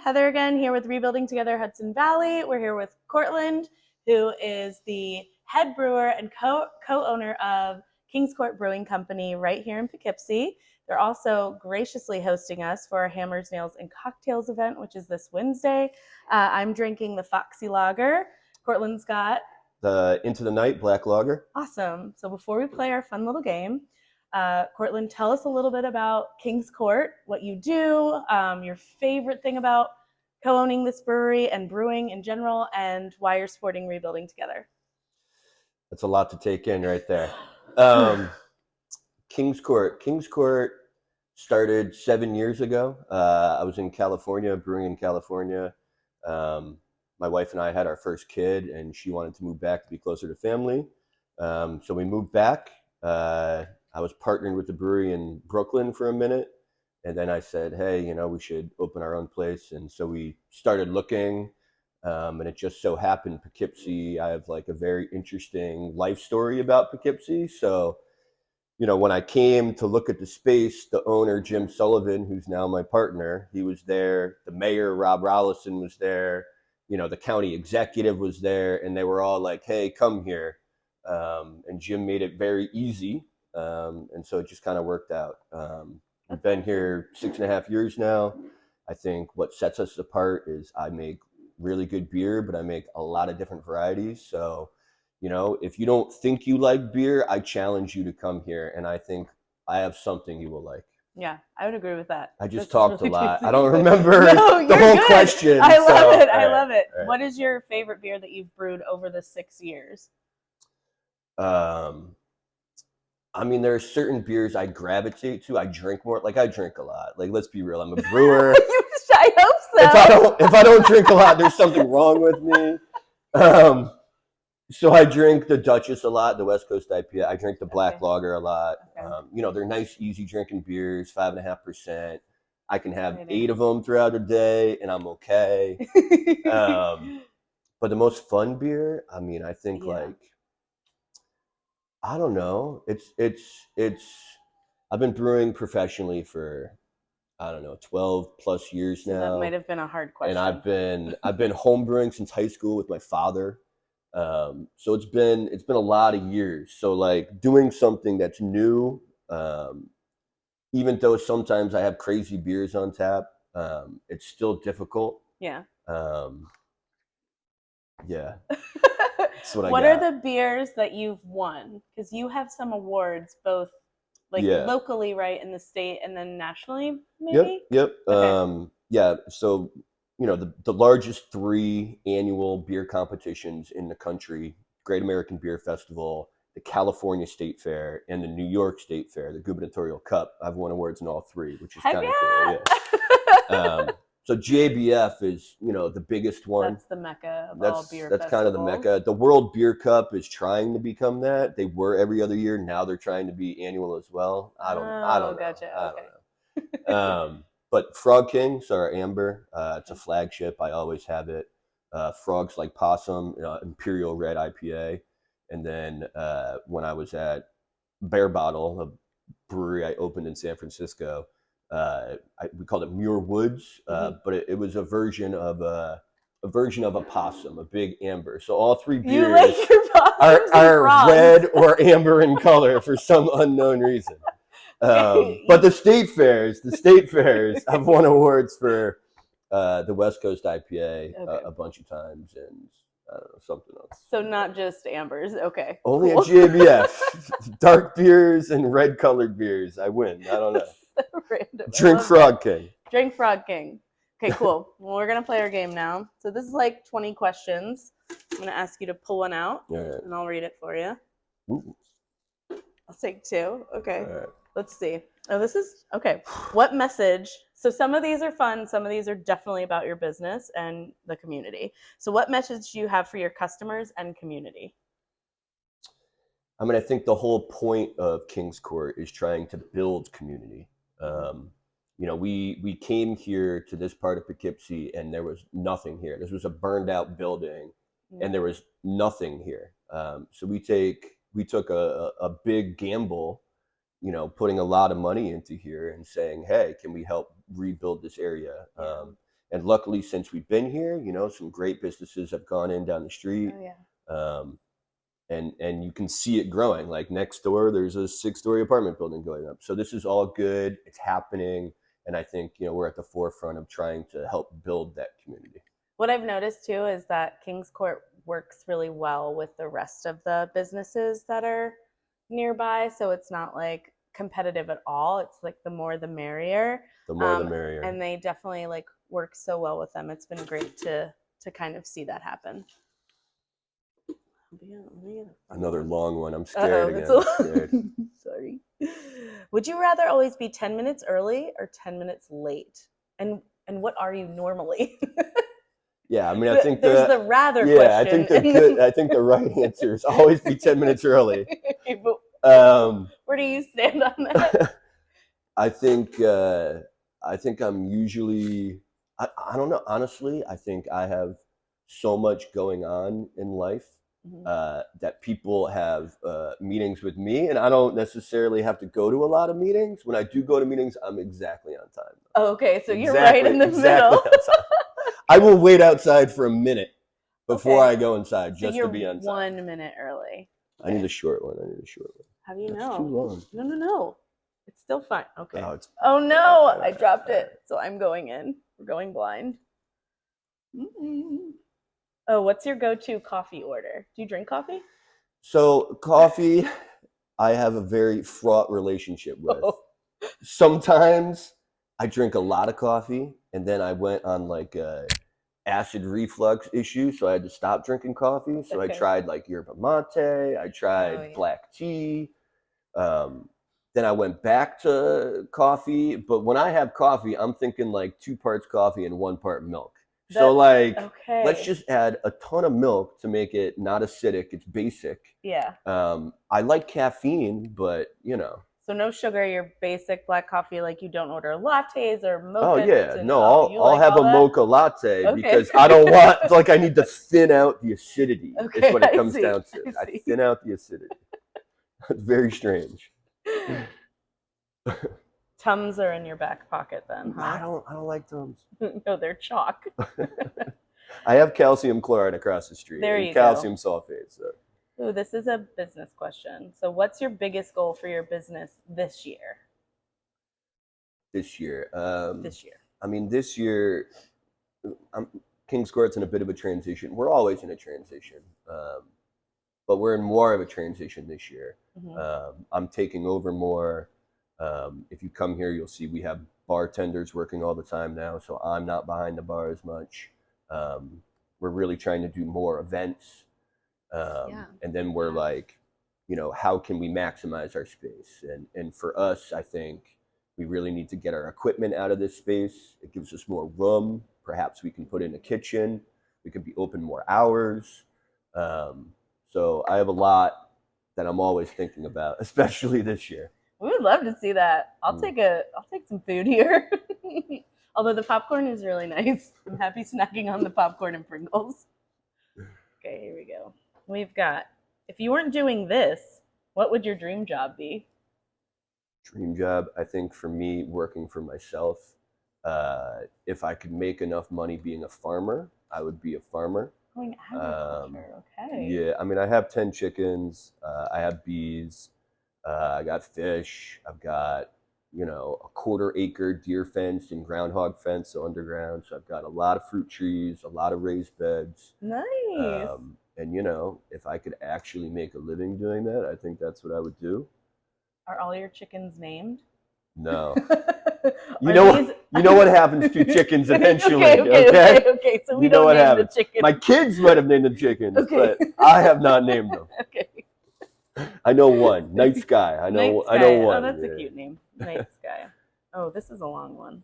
Heather again, here with Rebuilding Together Hudson Valley. We're here with Cortland, who is the head brewer and co-owner of King's Court Brewing Company right here in Poughkeepsie. They're also graciously hosting us for our Hammers, Nails, and Cocktails event, which is this Wednesday. I'm drinking the Foxy Lager. Cortland's got the Into the Night Black Lager. Awesome. So before we play our fun little game, Cortland, tell us a little bit about King's Court, what you do, your favorite thing about co-owning this brewery and brewing in general, and why you're supporting Rebuilding Together. That's a lot to take in right there. King's Court started 7 years ago. I was in California, brewing in California. My wife and I had our first kid, and she wanted to move back to be closer to family. So we moved back. I was partnering with the brewery in Brooklyn for a minute. And then I said, hey, we should open our own place. And so we started looking. And it just so happened Poughkeepsie, I have like a very interesting life story about Poughkeepsie. So, when I came to look at the space, the owner, Jim Sullivan, who's now my partner, he was there. The mayor, Rob Rollison, was there. The county executive was there, and they were all like, hey, come here. And Jim made it very easy. And so it just kind of worked out. We've been here 6.5 years now. I think what sets us apart is I make really good beer, but I make a lot of different varieties. So, if you don't think you like beer, I challenge you to come here. And I think I have something you will like. Yeah, I would agree with that. I just talked really a lot. I don't remember the whole good. question. I love it. I right, love it. Right. What is your favorite beer that you've brewed over the 6 years? There are certain beers I gravitate to. I drink more. Like I drink a lot. Like let's be real. I'm a brewer. I hope so. If I don't drink a lot, there's something wrong with me. So I drink the Duchess a lot, the West Coast IPA. I drink the Black Lager a lot. Okay. They're nice, easy drinking beers, 5.5%. I can have 8 of them throughout a day, and I'm okay. But the most fun beer, I think I don't know. It's. I've been brewing professionally for 12 plus years now. That might have been a hard question. And I've been home brewing since high school with my father. So it's been a lot of years. So like doing something that's new, even though sometimes I have crazy beers on tap, it's still difficult. Yeah. Yeah. What are the beers that you've won? Because you have some awards, both locally, right, in the state, and then nationally, maybe? Yep. Okay. So, the largest 3 annual beer competitions in the country, Great American Beer Festival, the California State Fair, and the New York State Fair, the Gubernatorial Cup. I've won awards in all 3, which is kind of cool. Yeah. So GABF is, the biggest one. That's the mecca of all beer festivals. That's kind of the mecca. The World Beer Cup is trying to become that. They were every other year. Now they're trying to be annual as well. I don't know. Gotcha. I don't know. But Frog King's our amber. It's a flagship. I always have it. Frogs Like Possum, Imperial Red IPA. And then when I was at Bear Bottle, a brewery I opened in San Francisco, we called it Muir Woods, but it was a version of a possum, a big amber. So all 3 beers are red or amber in color for some unknown reason. But the state fairs, I've won awards for the West Coast IPA a bunch of times, and I don't know, something else. So not just ambers, okay. Only cool. At GABF. Dark beers and red colored beers. I win. I don't know. Random. Drink Frog King. Drink Frog King. Okay, cool. Well, we're going to play our game now. So this is like 20 questions. I'm going to ask you to pull one out, and I'll read it for you. Ooh. I'll take 2. Okay. All right. Let's see. Oh, this is, okay. What message, so some of these are fun, some of these are definitely about your business and the community. So what message do you have for your customers and community? I think the whole point of King's Court is trying to build community. We came here to this part of Poughkeepsie, and there was nothing here. This was a burned out building, and there was nothing here. So we took a big gamble, putting a lot of money into here and saying, hey, can we help rebuild this area? And luckily, since we've been here, some great businesses have gone in down the street. Oh yeah. And you can see it growing. Like next door, there's a 6-story apartment building going up. So this is all good. It's happening. And I think, we're at the forefront of trying to help build that community. What I've noticed too is that Kings Court works really well with the rest of the businesses that are nearby. So it's not like competitive at all. It's like the more the merrier. The more the merrier. And they definitely like work so well with them. It's been great to kind of see that happen. Another long one. I'm scared again. I'm scared. Sorry. Would you rather always be 10 minutes early or 10 minutes late? And what are you normally? Yeah, I mean, I think there's the rather yeah, question. I think the right answer is always be 10 minutes early. Okay, but where do you stand on that? I think I'm usually I don't know, honestly. I think I have so much going on in life that people have meetings with me, and I don't necessarily have to go to a lot of meetings. When I do go to meetings, I'm exactly on time. Oh, okay, so you're right in the middle. I will wait outside for a minute before I go inside just to be on time. 1 minute early. Okay. I need a short one. How do you know? It's too long. No. It's still fine. Okay. Oh no, I dropped it. So I'm going in. We're going blind. Mm-hmm. Oh, what's your go-to coffee order? Do you drink coffee? So coffee, I have a very fraught relationship with. Sometimes I drink a lot of coffee, and then I went on like a acid reflux issue, so I had to stop drinking coffee. So I tried like yerba mate, I tried black tea. Then I went back to coffee, but when I have coffee, I'm thinking like 2 parts coffee and 1 part milk. So like, let's just add a ton of milk to make it not acidic. It's basic. Yeah. I like caffeine, but So no sugar, your basic black coffee, like you don't order lattes or mochas. Oh yeah, no, I'll have a mocha latte because I don't want, like I need to thin out the acidity. Is what it comes down to. I thin out the acidity. It's very strange. Tums are in your back pocket then, huh? I don't like Tums. No, they're chalk. I have calcium chloride across the street. There you go. Calcium sulfate. So. Ooh, this is a business question. So what's your biggest goal for your business this year? This year. This year. I mean, this year, Kings Court's in a bit of a transition. We're always in a transition. But we're in more of a transition this year. Mm-hmm. I'm taking over more. If you come here, you'll see we have bartenders working all the time now, so I'm not behind the bar as much. We're really trying to do more events. And then we're like, how can we maximize our space? And for us, I think we really need to get our equipment out of this space. It gives us more room. Perhaps we can put in a kitchen. We could be open more hours. So I have a lot that I'm always thinking about, especially this year. We would love to see that. I'll take some food here. Although the popcorn is really nice. I'm happy snacking on the popcorn and Pringles. Okay, here we go. We've got, if you weren't doing this, what would your dream job be? Dream job, I think for me, working for myself. If I could make enough money being a farmer, I would be a farmer. Going agriculture, okay. Yeah, I mean, I have 10 chickens. I have bees. I got fish. I've got, a 1/4 acre deer fence and groundhog fence, so underground. So I've got a lot of fruit trees, a lot of raised beds. Nice. And, if I could actually make a living doing that, I think that's what I would do. Are all your chickens named? No. You know what happens to chickens eventually. Okay. So we don't name the chickens. My kids might have named the chickens, but I have not named them. Okay. I know one. Night Sky. I know one. Oh, that's a cute name. Night Sky. Oh, this is a long one.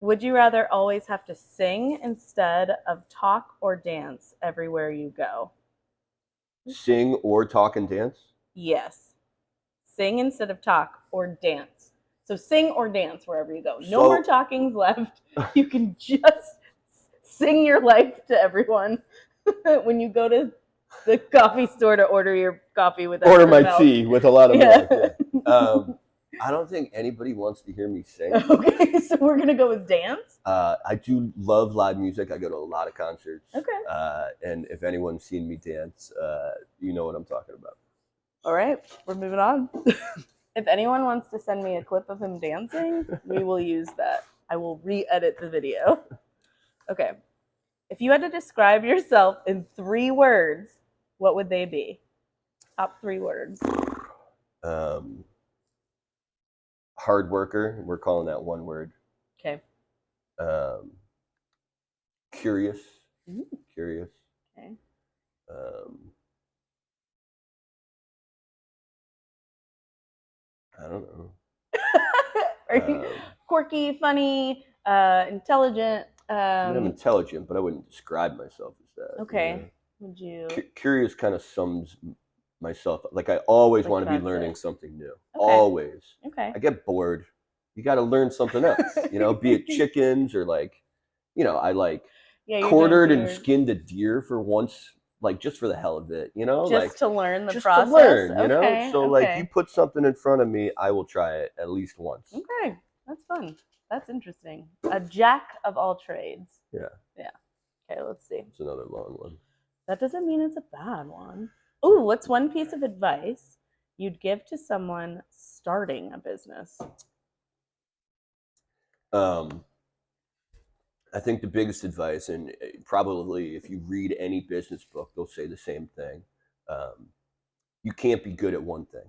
Would you rather always have to sing instead of talk or dance everywhere you go? Sing or talk and dance? Yes. Sing instead of talk or dance. So sing or dance wherever you go. No more talkings left. You can just sing your life to everyone when you go to the coffee store to order your coffee with order my milk. Tea with a lot of milk. Yeah. I don't think anybody wants to hear me sing. Okay, so we're gonna go with dance. I do love live music. I go to a lot of concerts. Okay. And if anyone's seen me dance, you know what I'm talking about. All right, we're moving on. If anyone wants to send me a clip of him dancing, we will use that. I will re-edit the video. Okay. If you had to describe yourself in 3 words, what would they be? Top 3 words. Hard worker. We're calling that one word. Okay. Curious. Ooh. Curious. Okay. I don't know. Are you quirky, funny, intelligent? I mean, I'm intelligent, but I wouldn't describe myself as that. Okay. You know? Would you? Curious kind of sums myself up. Like I always Like want to be that's learning it. something new. Okay. Always. Okay. I get bored. You got to learn something else. You know, be it chickens or like, you know, I like quartered and skinned a deer for once, like just for the hell of it. You know, just like to learn the just process. To learn. You know, okay. so okay. like you put something in front of me, I will try it at least once. Okay, that's fun. That's interesting. A jack of all trades. Yeah. Yeah. Okay, let's see. It's another long one. That doesn't mean it's a bad one. Ooh, what's one piece of advice you'd give to someone starting a business? I think the biggest advice, and probably if you read any business book, they'll say the same thing. You can't be good at one thing,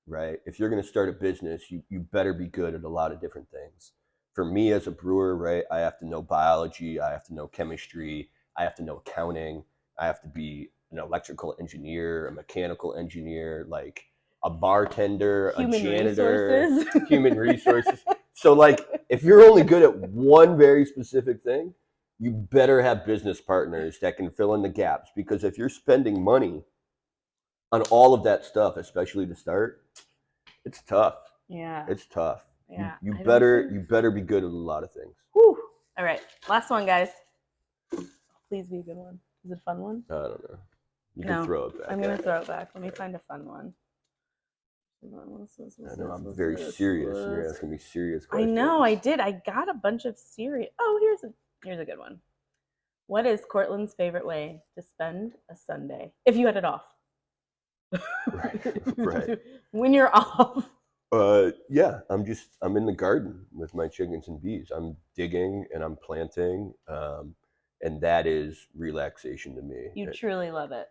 right? If you're going to start a business, you better be good at a lot of different things. For me as a brewer, right, I have to know biology, I have to know chemistry, I have to know accounting, I have to be an electrical engineer, a mechanical engineer, like a bartender, a janitor, human resources. So like if you're only good at one very specific thing, you better have business partners that can fill in the gaps, because if you're spending money on all of that stuff, especially to start, it's tough. Yeah. It's tough. Yeah. You better be good at a lot of things. Whew. All right. Last one, guys. Please be a good one. Is it a fun one? I don't know. You can throw it back. I'm going to throw it back. Let me find a fun one. I know I'm very serious, and you're asking me serious questions. I know, I did. I got a bunch of serious. Oh, here's a good one. What is Cortland's favorite way to spend a Sunday if you had it off? Right. When you're off. Yeah, I'm in the garden with my chickens and bees. I'm digging and I'm planting, and that is relaxation to me. You truly love it.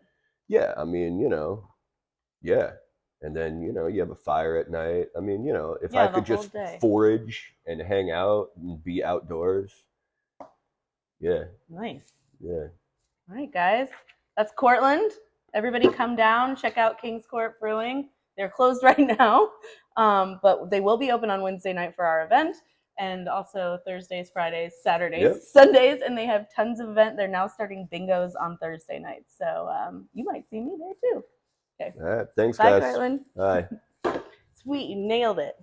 Yeah, I mean, you know, yeah. And then, you know, you have a fire at night. I mean, you know, if I could just forage and hang out and be outdoors. Yeah. Nice. Yeah. All right, guys. That's Cortland. Everybody come down, check out King's Court Brewing. They're closed right now, but they will be open on Wednesday night for our event, and also Thursdays, Fridays, Saturdays, Sundays, and they have tons of events. They're now starting bingos on Thursday nights, so you might see me there too. Okay. All right. Thanks, Bye, guys. Cortland. Bye. Sweet, you nailed it.